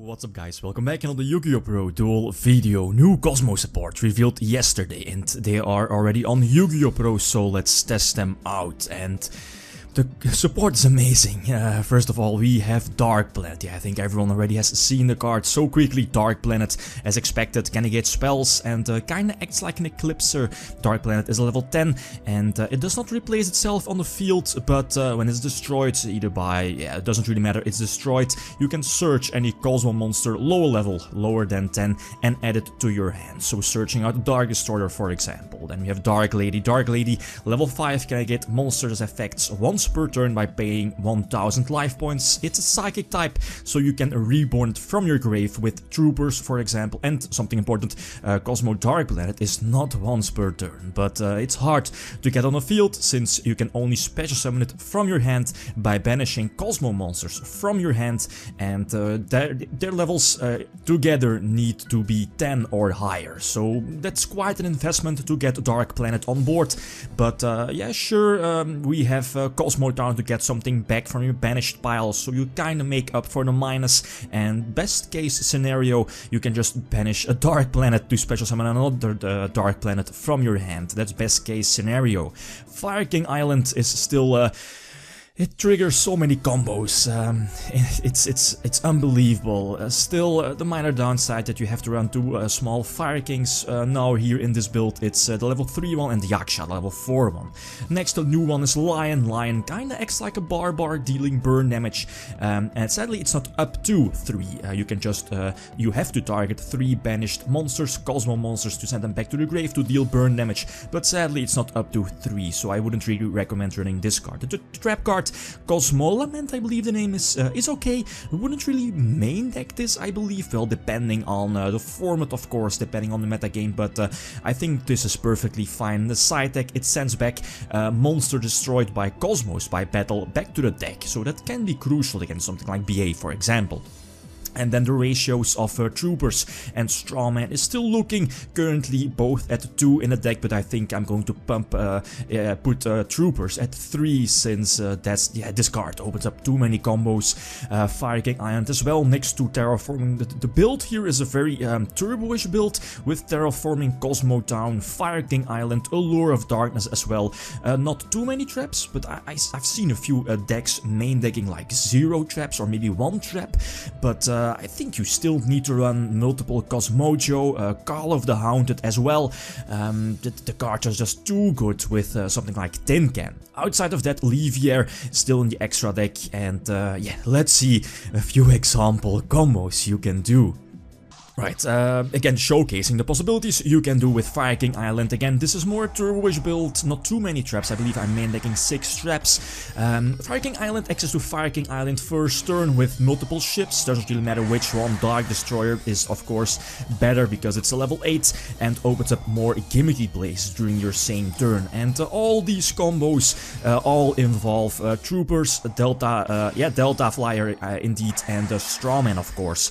What's up guys, welcome back on the YgoPro duel video. New Kozmo support revealed yesterday and they are already on YgoPro, so let's test them out. And the support is amazing. First of all, we have Dark Planet. Yeah, I think everyone already has seen the card so quickly. Dark Planet, as expected, can negate spells and kinda acts like an Eclipser. Dark Planet is a level 10 and it does not replace itself on the field, but when it's destroyed, either by, it doesn't really matter, it's destroyed, you can search any Kozmo monster lower level, lower than 10, and add it to your hand. So searching out Dark Destroyer, for example. Then we have Dark Lady. Dark Lady, level 5, can negate monsters' effects once per turn by paying 1000 life points. It's a psychic type, so you can reborn it from your grave with troopers, for example. And something important, Kozmo Dark Planet is not once per turn, but it's hard to get on the field since you can only special summon it from your hand by banishing Kozmo monsters from your hand, and their levels together need to be 10 or higher. So that's quite an investment to get Dark Planet on board. But yeah, sure, we have Kozmo Town to get something back from your banished pile, so you kinda make up for the minus. And best case scenario, you can just banish a Dark Planet to special summon another Dark Planet from your hand. That's best case scenario. Fire King Island is still it triggers so many combos. It's unbelievable. Still, the minor downside that you have to run two small Fire Kings now here in this build. It's the level 3 one and the Yaksha, the level 4 one. Next, the new one is Lion. Lion kinda acts like a barbar, dealing burn damage. And sadly, it's not up to 3. You can just, you have to target 3 banished monsters, Kozmo monsters, to send them back to the grave to deal burn damage. But sadly, it's not up to 3, so I wouldn't really recommend running this card. The trap card, Kozmo Lament, I believe the name is okay. Wouldn't really main deck this, I believe, well, depending on the format, of course, depending on the metagame, but I think this is perfectly fine. The side deck, it sends back monster destroyed by Kozmos by battle back to the deck, so that can be crucial against something like BA, for example. And then the ratios of Troopers and Strawman is still looking currently both at 2 in the deck, but I think I'm going to put Troopers at 3 since this card opens up too many combos. Fire King Island as well next to Terraforming. The build here is a very turbo-ish build with Terraforming, Kozmo Town, Fire King Island, Allure of Darkness as well. Not too many traps, but I've seen a few decks main decking like 0 traps or maybe 1 trap, but I think you still need to run multiple Cosmojo, Call of the Haunted as well. The cards are just too good with something like Tin Can. Outside of that, Levier still in the extra deck, and yeah, let's see a few example combos you can do. Right, again, showcasing the possibilities you can do with Fire King Island. Again, this is more a turbo-ish build, not too many traps. I believe I'm main decking 6 traps. Fire King Island, access to Fire King Island first turn with multiple ships. Doesn't really matter which one. Dark Destroyer is, of course, better because it's a level 8 and opens up more gimmicky plays during your same turn. And all these combos all involve Troopers, Delta Flyer indeed, and Strawman, of course.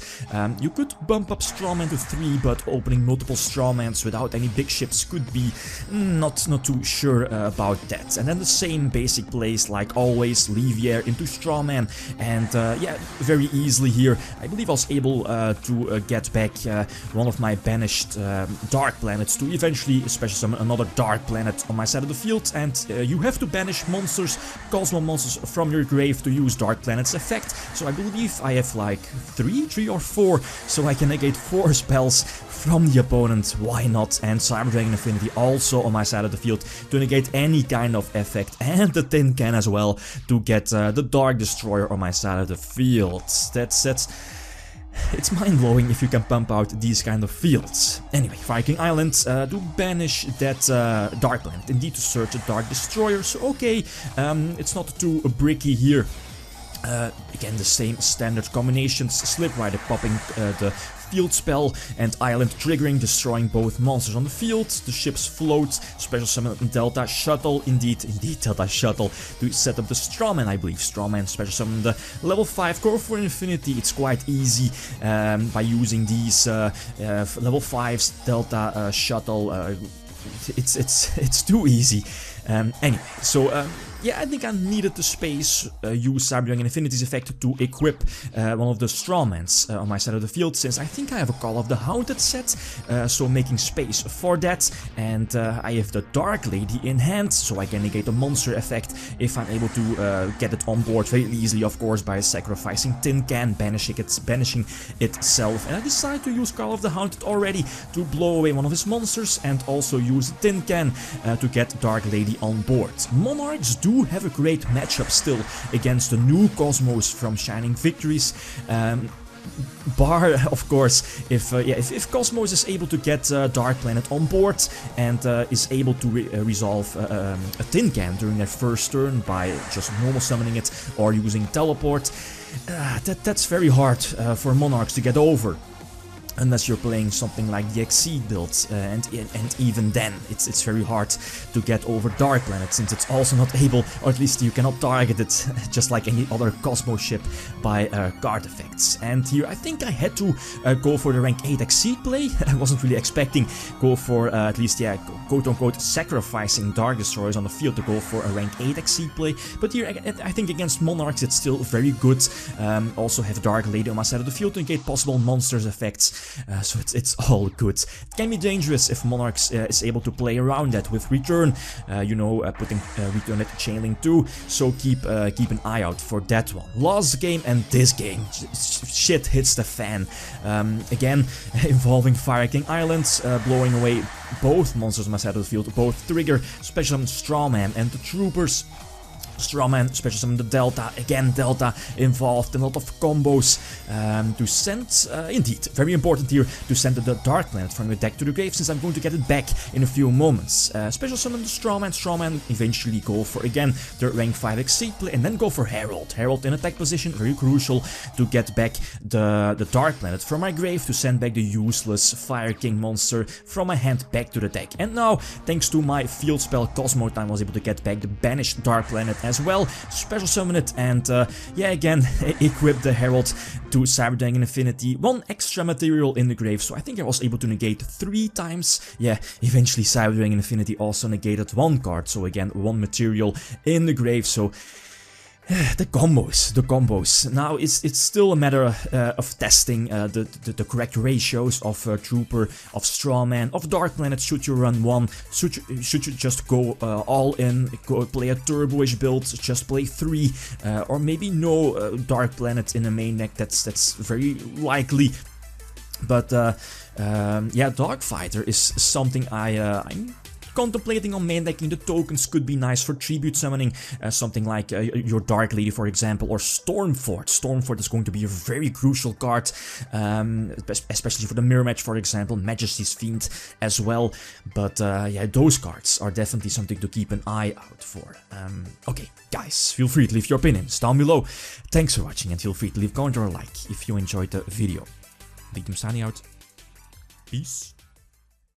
You could bump up Strawman to 3, but opening multiple Strawmans without any big ships could be not too sure about that. And then the same basic plays like always, Levier into Strawman, and yeah, very easily here. I believe I was able to get back one of my banished Dark Planets to eventually special summon another Dark Planet on my side of the field, and you have to banish monsters, Kozmo monsters from your grave to use Dark Planet's effect. So I believe I have like 3 or 4, so I can negate 4 spells from the opponent, why not? And Cyber Dragon Affinity also on my side of the field to negate any kind of effect, and the Tin Can as well to get the Dark Destroyer on my side of the field. It's mind-blowing if you can pump out these kind of fields. Anyway, Fire King Island to banish that Dark Planet, indeed to search a Dark Destroyer, so okay, it's not too bricky here. Again, the same standard combinations, Slip Rider popping the field spell and Island triggering, destroying both monsters on the field. The ships float, special summon Delta Shuttle, indeed Delta Shuttle to set up the Strawman, I believe. Strawman special summon the level 5 Core for Infinity. It's quite easy by using these level 5s Delta Shuttle. It's too easy. Anyway, so yeah, I think I needed the space, use Cyberdragon Infinity's effect to equip one of the strawmans on my side of the field, since I think I have a Call of the Haunted set, so making space for that, and I have the Dark Lady in hand, so I can negate the monster effect if I'm able to get it on board very easily, of course, by sacrificing Tin Can, banishing itself, and I decided to use Call of the Haunted already to blow away one of his monsters, and also use Tin Can to get Dark Lady on board. Monarchs do have a great matchup still against the new Kozmos from Shining Victories. Bar, of course, if Cosmos is able to get Dark Planet on board and is able to resolve a Tin Can during their first turn by just normal summoning it or using Teleport, that's very hard for Monarchs to get over. Unless you're playing something like the Exceed build, and even then, it's very hard to get over Dark Planet, since it's also not able, or at least you cannot target it, just like any other Cosmos ship, by card effects. And here I think I had to go for the rank 8 Exceed play. I wasn't really expecting go for, at least, yeah, quote-unquote, sacrificing Dark Destroyers on the field to go for a rank 8 Exceed play. But here, I think against Monarchs it's still very good. Also have Dark Lady on my side of the field to negate possible monsters effects. So it's all good. It can be dangerous if Monarchs is able to play around that with Return, you know, putting Return at Chain Link too, so keep an eye out for that one. Last game and this game, shit hits the fan. Again, involving Fire King Islands, blowing away both monsters on my side of the field, both Trigger, Special Summon Strawman and the Troopers. Strawman, Special Summon the Delta, again Delta involved in a lot of combos to send, indeed, very important here, to send the Dark Planet from the deck to the grave, since I'm going to get it back in a few moments. Special Summon the Strawman, eventually go for, again, the rank 5 Exceed play, and then go for Herald. Herald in attack position, very crucial to get back the Dark Planet from my grave, to send back the useless Fire King monster from my hand back to the deck. And now, thanks to my field spell Cosmo Time, I was able to get back the banished Dark Planet as well, Special Summon it, and yeah, again, equip the Herald to Cyberdragon Infinity, one extra material in the grave, so I think I was able to negate 3 times. Yeah, eventually Cyberdragon Infinity also negated 1 card, so again, 1 material in the grave, so the combos. Now it's still a matter of testing the correct ratios of Trooper, of Strawman, of Dark Planet. Should you run one? Should you just go all in, play a turbo-ish build, just play 3, or maybe no Dark Planet in the main deck? That's very likely. But yeah, Dark Fighter is something I'm contemplating on main decking. The tokens could be nice for tribute summoning, something like your Dark Lady, for example, or Stormfort. Stormfort is going to be a very crucial card, especially for the mirror match, for example, Majesty's Fiend as well. But yeah, those cards are definitely something to keep an eye out for. Okay, guys, feel free to leave your opinions down below. Thanks for watching, and feel free to leave a comment or a like if you enjoyed the video. Lithium signing out. Peace.